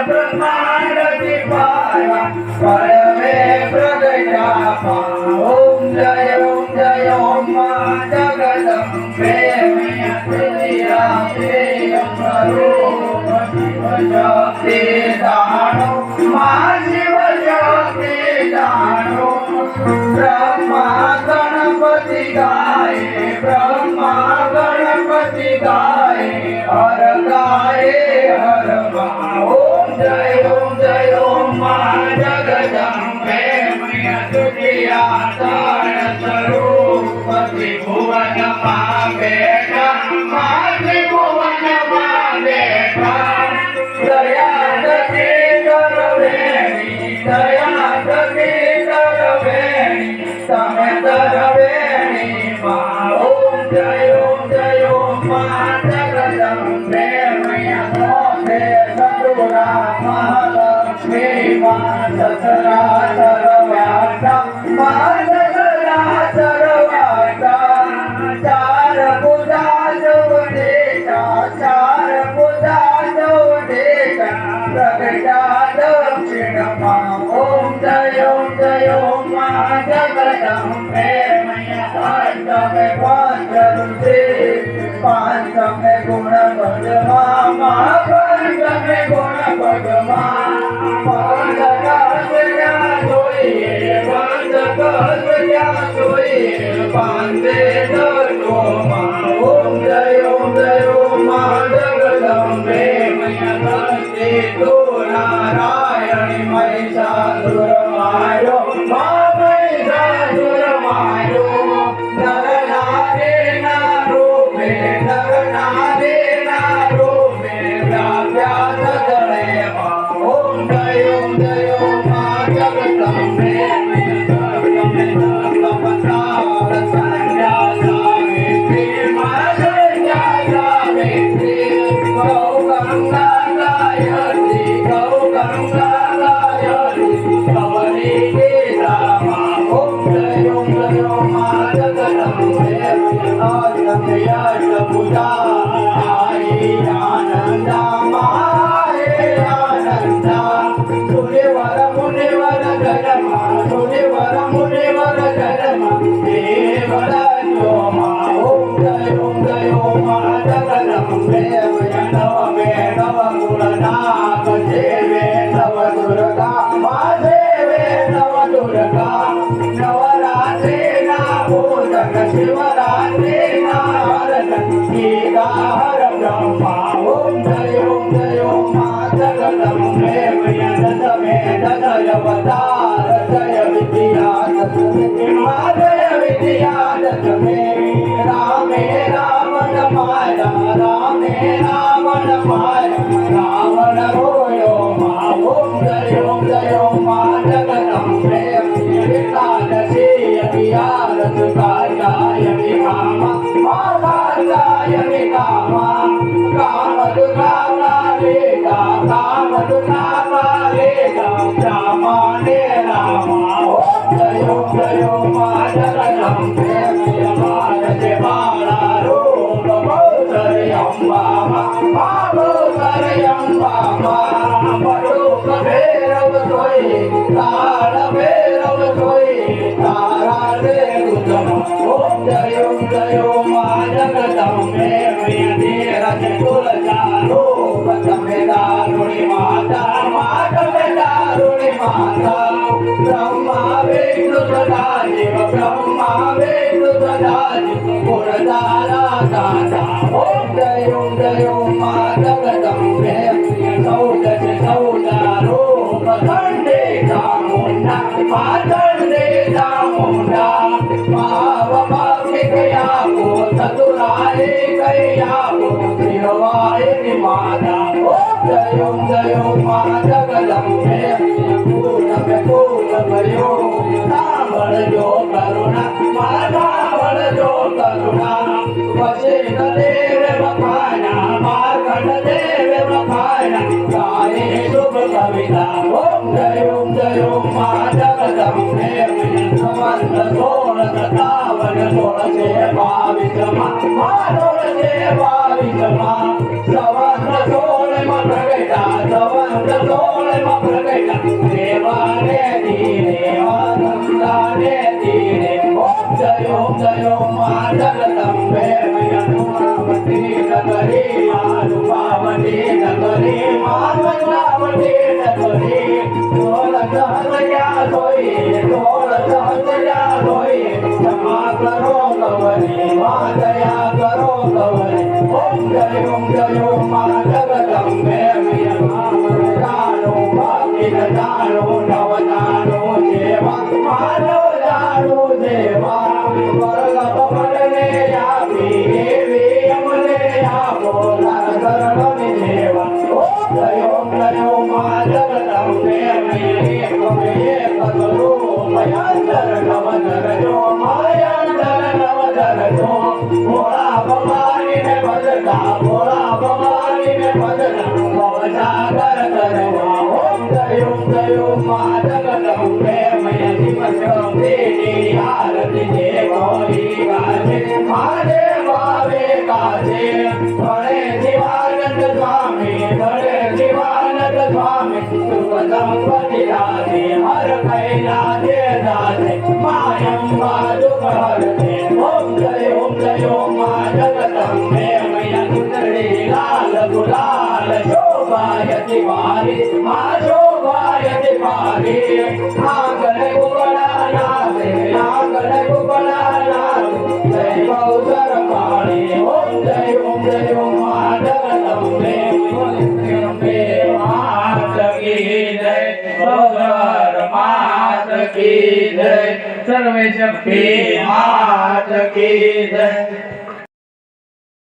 ब्रह्मांड दिपाया परमे प्रगटा ओम जय ओम मां जगदम्बे मैया तेरा प्रेम स्वरूप शिव शक्ति जानो मां शिव शक्ति जानो ब्रह्मा गणपति गाए ब्रह्मा गणपति गाए हर ओम जय ओम मां जगदम्बे मैया तुझिया तारण स्वरूप त्रिभुवन मां बेटा मां त्रिभुवन मां बेटा दया दती करवेणी दया दती करवेणी तमे तरवेणी मां ओम जय ओम मां जगदम्बे मैया मोहे सदुरा महालक्ष्मी मां ससरा सर्वाता मां ससरा सर्वाता चार पूजा देता चार पूजा देता प्रगटा दक्षिण मां ओम जय ओम मां जगदम्बे मैया पंचमे पंचरुषि पंचमे गुण भगवा मां पंचमे गुण भगवा पंच कसया सोइए पंच कसया सोइए पांडे दो मां ओम जय ओम मां जगदम्बे मैया दस्ते तो नारायणी महिषासुर मारो मां महिषासुर मारो नर नारे नारूपे नर नारे नारूपे व्याप्यात दले मां ओम जय ओम मां जगदम्बे मैया दत्तमतार संध्या सावित्री मां संध्या सावित्री गौ गंगा गायत्री गौ गंगा गायत्री गौरी गीता मां ओम जय मां जगदम्बे मैया पूजा आई आनंदा माए आनंदा मुनिवर जनमा मुनिवर जनमा देवर जो मां ओम जय मां जगदम्बे मैया नव गुणनाथ देवे नव दुर्गा मां देवे नव दुर्गा नवरात्रि ना पूजन शिवरात्रि ना हरण गीता हर ब्रह्मा ओम जय मां जगदम्बे मैया दशमे दशयवतार जय विद्या दशमे मां जय विद्या दशमे रामे रावण माया रावण रोयो मां ओम जय मां जगदम्बे एकादशी अभियारत कात्यायनी कामा कात्यायनी कामा कामदुर्गा कालिका रामाने रामा ओम जय मां जगदम्बे मैया भारते बाला रूप बहुसरयम्बा पटुक भैरव सोई तार भैरव सोई तारा दे गुजम ओम जय मां जगदम्बे मैया धीरज कुलचारो तमे दारुणी माता तमे दारुणी माता ब्रह्मा विष्णु सदा शिव ब्रह्मा विष्णु सदा शिव गुणधारा दाता ओम जय मां जगदम्बे सौदारो खंडे चामुंडा मातंडे चामुंडा गया को चतुराए गया को त्रिवाए माता ओम जय मां जगदम्बे पूर्ण भयो सावण जो करुणा माता वण जो करुणा वशिष्ठ देव बखाना मार्कंड देव बखाना गाये शुभ कविता ओम जय मां जगदम्बे समर्थ 16 सवर्ण 22 सवर्ण 16 में प्रगटा सवर्ण રૂપાવતી નગરી માં મંગલાવતી નગરી ઢોલ સહસ્યા ધોઈ ઢોલ સહસ્યા ધોઈ ક્ષમા કરો કવરી માં દયા કરો કવરી ઓમ જય માં જગદંબે જાણો ભાગી જાણો નવદાનો જેવા માનવ જાણો દેવા વર્ગ મને આપી એવી અમને આપો શરણની દેવા ઓમ જય માં જગદંબે મયાંતર નવધર જો માયાંતર નવધર જો ભોળા ભવાની ને ભજતા ભોળા ભવાની ને ભજતા ભવસાગર તરવા ઓમ જય માં જગદંબે મય શિવ શક્તિની આરતી જે ગૌરી ગાજે મારે ભાવે ગાજે ભણે શિવાનંદ સ્વામી ભણે શિવાનંદ સ્વામી સુપદંપતિ રાધે હર કૈલાસે દાસે માયંબા દુઃખ હરતે ઓમ જય માં જગદંબે મય સુંદરી લાલ ગુલાલ શોભાયતિ વારી માં શોભાયતિ વારી આંગણ કુકડા નાસે આંગણ કુકડા નાસે જય ગૌસર પાણી ઓમ જય માં જગદંબે માત કી જય ગૌસર માત કી જય સર્વે શક્તિ માત કી જય